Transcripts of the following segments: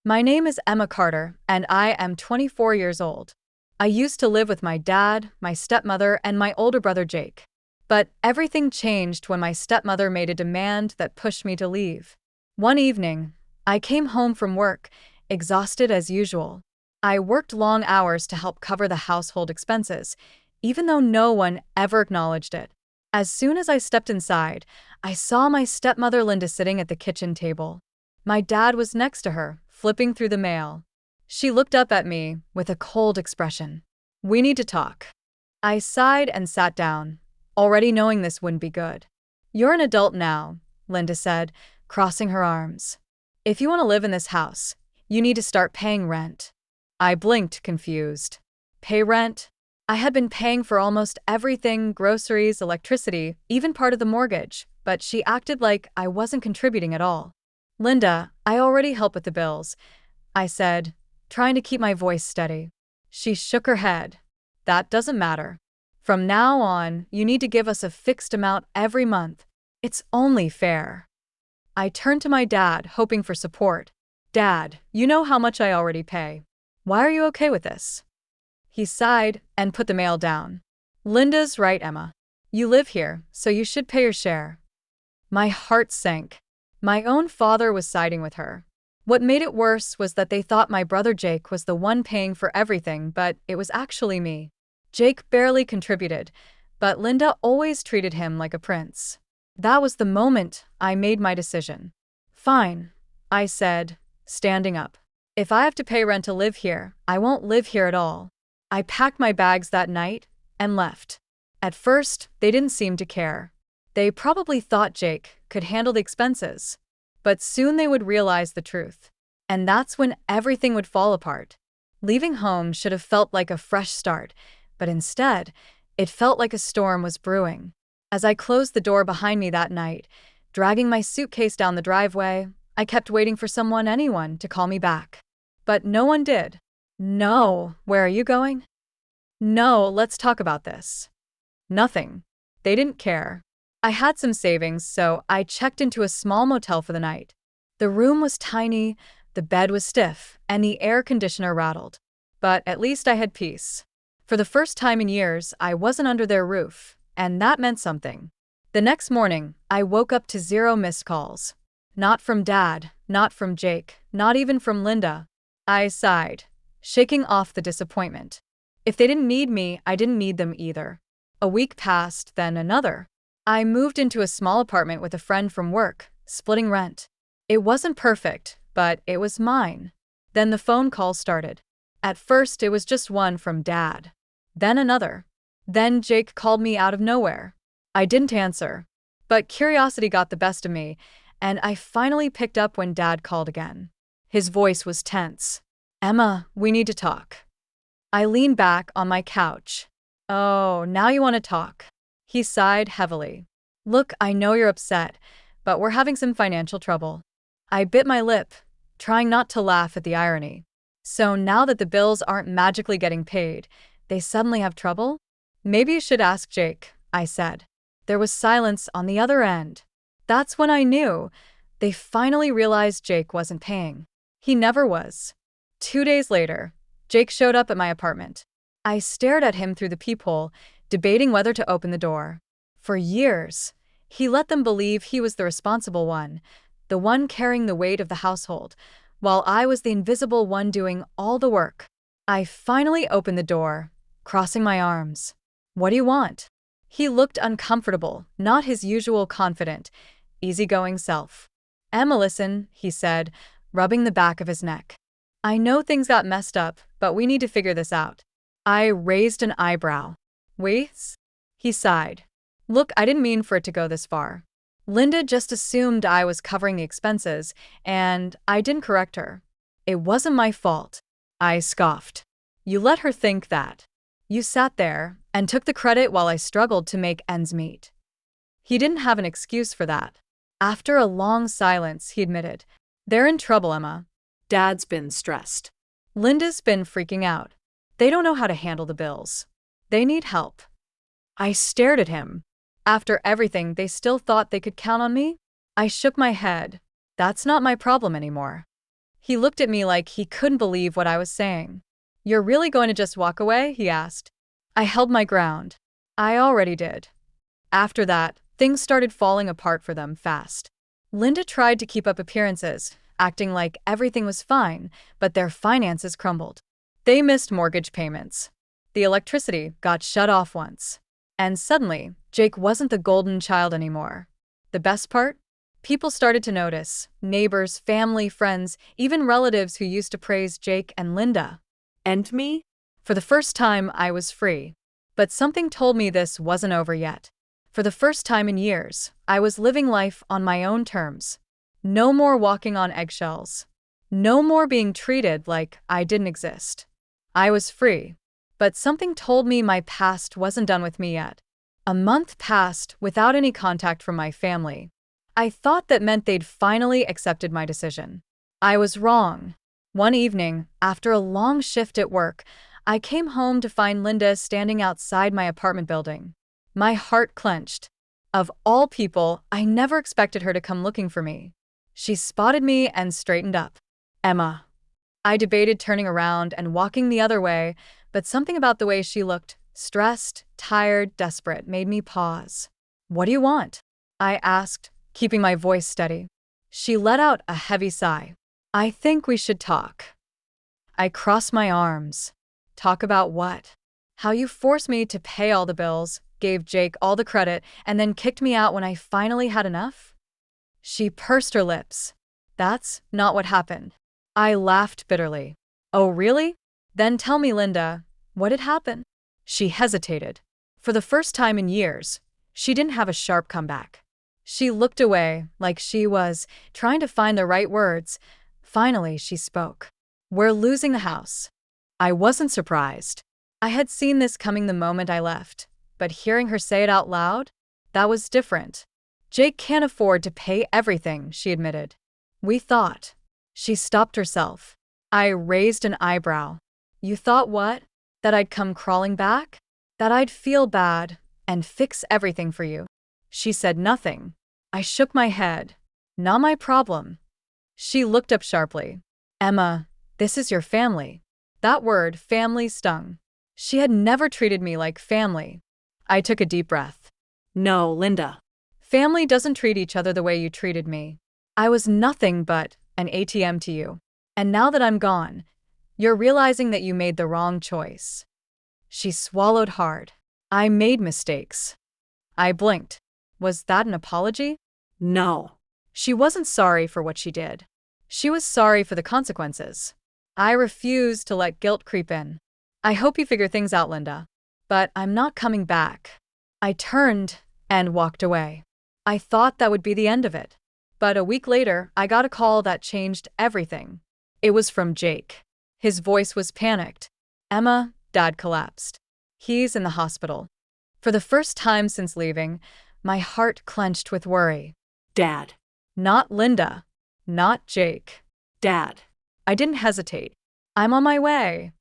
My name is Emma Carter, and I am 24 years old. I used to live with my dad, my stepmother, and my older brother Jake. But everything changed when my stepmother made a demand that pushed me to leave. One evening, I came home from work, exhausted as usual. I worked long hours to help cover the household expenses, even though no one ever acknowledged it. As soon as I stepped inside, I saw my stepmother Linda sitting at the kitchen table. My dad was next to her, flipping through the mail. She looked up at me with a cold expression. "We need to talk." I sighed and sat down, already knowing this wouldn't be good. "You're an adult now," Linda said, crossing her arms. "If you want to live in this house, you need to start paying rent." I blinked, confused. Pay rent? I had been paying for almost everything, groceries, electricity, even part of the mortgage, but she acted like I wasn't contributing at all. "Linda, I already help with the bills," I said, trying to keep my voice steady. She shook her head. "That doesn't matter. From now on, you need to give us a fixed amount every month. It's only fair." I turned to my dad, hoping for support. "Dad, you know how much I already pay. Why are you okay with this?" He sighed and put the mail down. "Linda's right, Emma. You live here, so you should pay your share." My heart sank. My own father was siding with her. What made it worse was that they thought my brother Jake was the one paying for everything, but it was actually me. Jake barely contributed, but Linda always treated him like a prince. That was the moment I made my decision. "Fine," I said, standing up. "If I have to pay rent to live here, I won't live here at all." I packed my bags that night and left. At first, they didn't seem to care. They probably thought Jake could handle the expenses. But soon they would realize the truth. And that's when everything would fall apart. Leaving home should have felt like a fresh start, but instead, it felt like a storm was brewing. As I closed the door behind me that night, dragging my suitcase down the driveway, I kept waiting for anyone to call me back. But no one did. "No, where are you going?" "No, let's talk about this." Nothing. They didn't care. I had some savings, so I checked into a small motel for the night. The room was tiny, the bed was stiff, and the air conditioner rattled. But at least I had peace. For the first time in years, I wasn't under their roof, and that meant something. The next morning, I woke up to 0 missed calls. Not from Dad, not from Jake, not even from Linda. I sighed, shaking off the disappointment. If they didn't need me, I didn't need them either. A week passed, then another. I moved into a small apartment with a friend from work, splitting rent. It wasn't perfect, but it was mine. Then the phone calls started. At first, it was just one from Dad. Then another. Then Jake called me out of nowhere. I didn't answer. But curiosity got the best of me, and I finally picked up when Dad called again. His voice was tense. "Emma, we need to talk." I leaned back on my couch. "Oh, now you want to talk." He sighed heavily. "Look, I know you're upset, but we're having some financial trouble." I bit my lip, trying not to laugh at the irony. "So now that the bills aren't magically getting paid, they suddenly have trouble?" "Maybe you should ask Jake," I said. There was silence on the other end. That's when I knew. They finally realized Jake wasn't paying. He never was. 2 days later, Jake showed up at my apartment. I stared at him through the peephole, debating whether to open the door. For years, he let them believe he was the responsible one, the one carrying the weight of the household, while I was the invisible one doing all the work. I finally opened the door, crossing my arms. "What do you want?" He looked uncomfortable, not his usual confident, easygoing self. "Emma, listen," he said, rubbing the back of his neck. "I know things got messed up, but we need to figure this out." I raised an eyebrow. "Wait?" He sighed. "Look, I didn't mean for it to go this far. Linda just assumed I was covering the expenses, and I didn't correct her. It wasn't my fault." I scoffed. "You let her think that. You sat there and took the credit while I struggled to make ends meet." He didn't have an excuse for that. After a long silence, he admitted, "They're in trouble, Emma. Dad's been stressed. Linda's been freaking out. They don't know how to handle the bills. They need help." I stared at him. After everything, they still thought they could count on me? I shook my head. "That's not my problem anymore." He looked at me like he couldn't believe what I was saying. "You're really going to just walk away?" he asked. I held my ground. I already did. After that, things started falling apart for them fast. Linda tried to keep up appearances, acting like everything was fine, but their finances crumbled. They missed mortgage payments. The electricity got shut off once. And suddenly, Jake wasn't the golden child anymore. The best part? People started to notice. Neighbors, family, friends, even relatives who used to praise Jake and Linda. And me? For the first time, I was free. But something told me this wasn't over yet. For the first time in years, I was living life on my own terms. No more walking on eggshells. No more being treated like I didn't exist. I was free. But something told me my past wasn't done with me yet. A month passed without any contact from my family. I thought that meant they'd finally accepted my decision. I was wrong. One evening, after a long shift at work, I came home to find Linda standing outside my apartment building. My heart clenched. Of all people, I never expected her to come looking for me. She spotted me and straightened up. "Emma." I debated turning around and walking the other way, but something about the way she looked, stressed, tired, desperate, made me pause. "What do you want?" I asked, keeping my voice steady. She let out a heavy sigh. "I think we should talk." I crossed my arms. "Talk about what?" "How you forced me to pay all the bills, gave Jake all the credit, and then kicked me out when I finally had enough?" She pursed her lips. "That's not what happened." I laughed bitterly. "Oh, really? Then tell me, Linda, what had happened?" She hesitated. For the first time in years, she didn't have a sharp comeback. She looked away, like she was trying to find the right words. Finally, she spoke. "We're losing the house." I wasn't surprised. I had seen this coming the moment I left, but hearing her say it out loud, that was different. "Jake can't afford to pay everything," she admitted. "We thought." She stopped herself. I raised an eyebrow. "You thought what? That I'd come crawling back? That I'd feel bad and fix everything for you?" She said nothing. I shook my head. "Not my problem." She looked up sharply. "Emma, this is your family." That word, family, stung. She had never treated me like family. I took a deep breath. No, Linda. Family doesn't treat each other the way you treated me. I was nothing but an ATM to you. And now that I'm gone, you're realizing that you made the wrong choice. She swallowed hard. "I made mistakes." I blinked. Was that an apology? No. She wasn't sorry for what she did. She was sorry for the consequences. I refused to let guilt creep in. "I hope you figure things out, Linda. But I'm not coming back." I turned and walked away. I thought that would be the end of it. But a week later, I got a call that changed everything. It was from Jake. His voice was panicked. "Emma, Dad collapsed. He's in the hospital." For the first time since leaving, my heart clenched with worry. Dad. Not Linda. Not Jake. Dad. I didn't hesitate. "I'm on my way."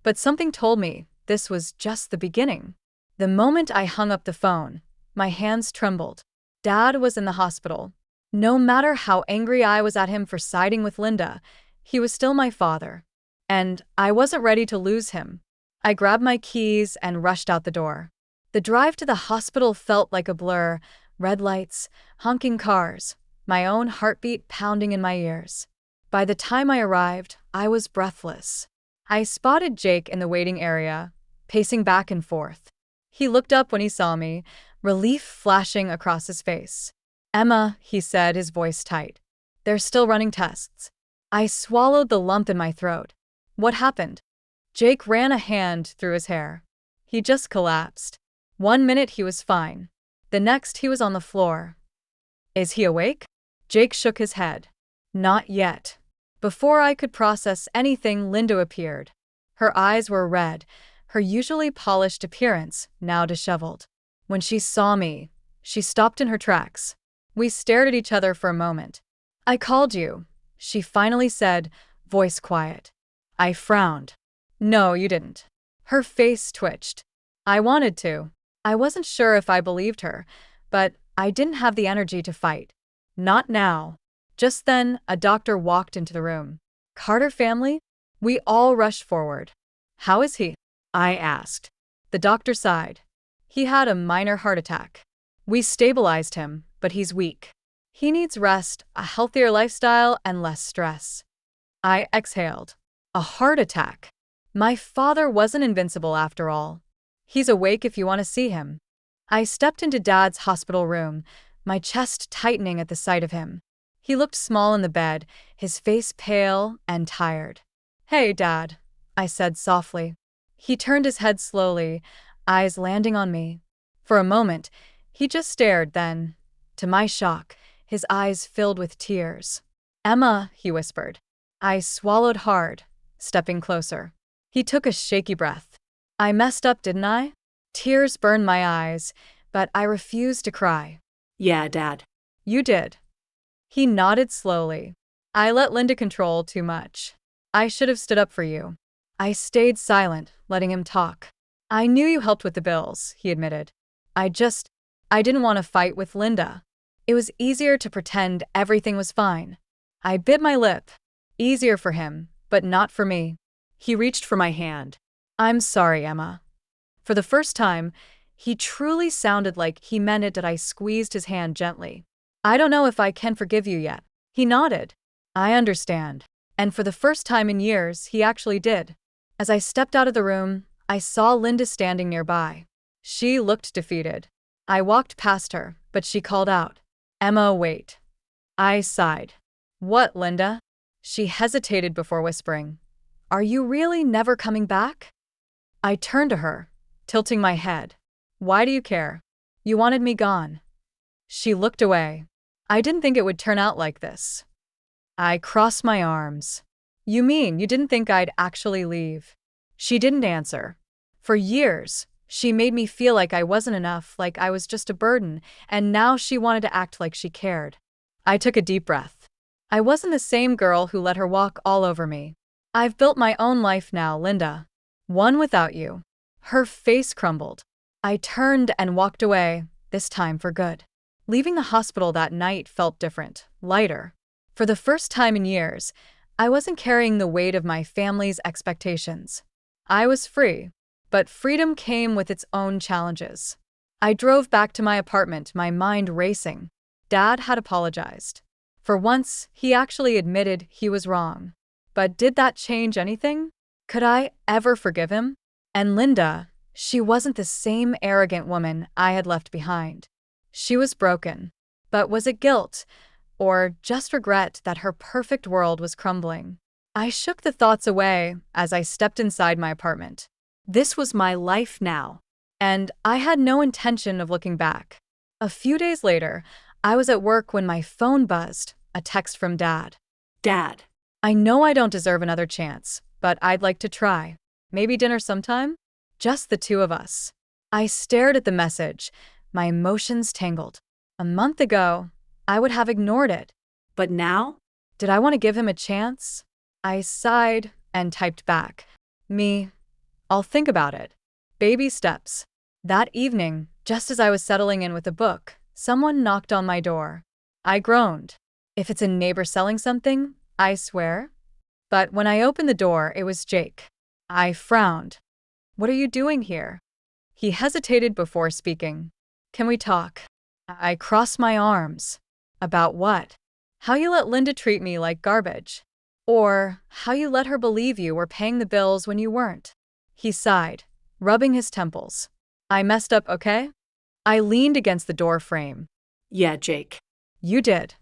But something told me this was just the beginning. The moment I hung up the phone, my hands trembled. Dad was in the hospital. No matter how angry I was at him for siding with Linda, he was still my father. And I wasn't ready to lose him. I grabbed my keys and rushed out the door. The drive to the hospital felt like a blur, red lights, honking cars, my own heartbeat pounding in my ears. By the time I arrived, I was breathless. I spotted Jake in the waiting area, pacing back and forth. He looked up when he saw me, relief flashing across his face. "Emma," he said, his voice tight. "They're still running tests." I swallowed the lump in my throat. "What happened?" Jake ran a hand through his hair. He just collapsed. One minute he was fine. The next he was on the floor. "Is he awake?" Jake shook his head. "Not yet." Before I could process anything, Linda appeared. Her eyes were red, her usually polished appearance now disheveled. When she saw me, she stopped in her tracks. We stared at each other for a moment. "I called you," she finally said, voice quiet. I frowned. "No, you didn't." Her face twitched. "I wanted to." I wasn't sure if I believed her, but I didn't have the energy to fight. Not now. Just then, a doctor walked into the room. Carter family? We all rushed forward. How is he? I asked. The doctor sighed. He had a minor heart attack. We stabilized him, but he's weak. He needs rest, a healthier lifestyle, and less stress. I exhaled. A heart attack. My father wasn't invincible after all. He's awake if you want to see him. I stepped into Dad's hospital room, my chest tightening at the sight of him. He looked small in the bed, his face pale and tired. Hey, Dad, I said softly. He turned his head slowly, eyes landing on me. For a moment, he just stared, then, to my shock, his eyes filled with tears. Emma, he whispered. I swallowed hard, stepping closer. He took a shaky breath. I messed up, didn't I? Tears burned my eyes, but I refused to cry. Yeah, Dad. You did. He nodded slowly. I let Linda control too much. I should have stood up for you. I stayed silent, letting him talk. I knew you helped with the bills, he admitted. I didn't want to fight with Linda. It was easier to pretend everything was fine. I bit my lip. Easier for him, but not for me. He reached for my hand. I'm sorry, Emma. For the first time, he truly sounded like he meant it that I squeezed his hand gently. I don't know if I can forgive you yet. He nodded. I understand. And for the first time in years, he actually did. As I stepped out of the room, I saw Linda standing nearby. She looked defeated. I walked past her, but she called out, Emma, wait. I sighed. What, Linda? She hesitated before whispering, Are you really never coming back? I turned to her, tilting my head. Why do you care? You wanted me gone. She looked away. I didn't think it would turn out like this. I crossed my arms. You mean you didn't think I'd actually leave? She didn't answer. For years, she made me feel like I wasn't enough, like I was just a burden, and now she wanted to act like she cared. I took a deep breath. I wasn't the same girl who let her walk all over me. I've built my own life now, Linda. One without you. Her face crumbled. I turned and walked away, this time for good. Leaving the hospital that night felt different, lighter. For the first time in years, I wasn't carrying the weight of my family's expectations. I was free, but freedom came with its own challenges. I drove back to my apartment, my mind racing. Dad had apologized. For once, he actually admitted he was wrong. But did that change anything? Could I ever forgive him? And Linda, she wasn't the same arrogant woman I had left behind. She was broken. But was it guilt? Or just regret that her perfect world was crumbling? I shook the thoughts away as I stepped inside my apartment. This was my life now, and I had no intention of looking back. A few days later, I was at work when my phone buzzed, a text from Dad. Dad. I know I don't deserve another chance, but I'd like to try. Maybe dinner sometime? Just the two of us. I stared at the message, my emotions tangled. A month ago, I would have ignored it. But now? Did I want to give him a chance? I sighed and typed back. I'll think about it. Baby steps. That evening, just as I was settling in with a book, someone knocked on my door. I groaned. If it's a neighbor selling something, I swear. But when I opened the door, it was Jake. I frowned. What are you doing here? He hesitated before speaking. Can we talk? I crossed my arms. About what? How you let Linda treat me like garbage. Or how you let her believe you were paying the bills when you weren't. He sighed, rubbing his temples. I messed up, okay? I leaned against the door frame. Yeah, Jake. You did.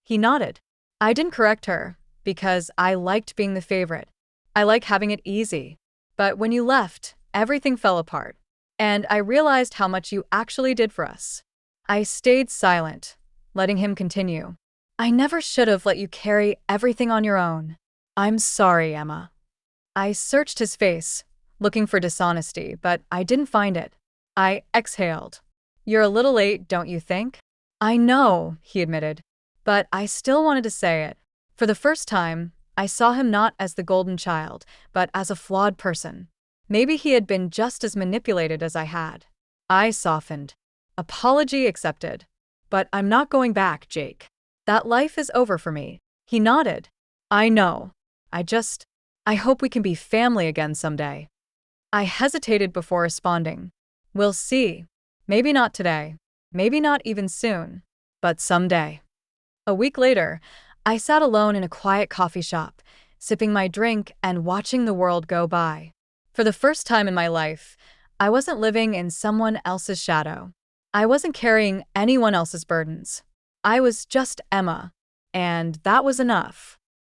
He nodded. I didn't correct her, because I liked being the favorite. I like having it easy. But when you left, everything fell apart. And I realized how much you actually did for us. I stayed silent, letting him continue. I never should have let you carry everything on your own. I'm sorry, Emma. I searched his face, looking for dishonesty, but I didn't find it. I exhaled. You're a little late, don't you think? I know, he admitted, but I still wanted to say it. For the first time, I saw him not as the golden child, but as a flawed person. Maybe he had been just as manipulated as I had. I softened. Apology accepted. But I'm not going back, Jake. That life is over for me. He nodded. I know. I hope we can be family again someday." I hesitated before responding. "We'll see. Maybe not today. Maybe not even soon. But someday." A week later, I sat alone in a quiet coffee shop, sipping my drink and watching the world go by. For the first time in my life, I wasn't living in someone else's shadow. I wasn't carrying anyone else's burdens. I was just Emma, and that was enough.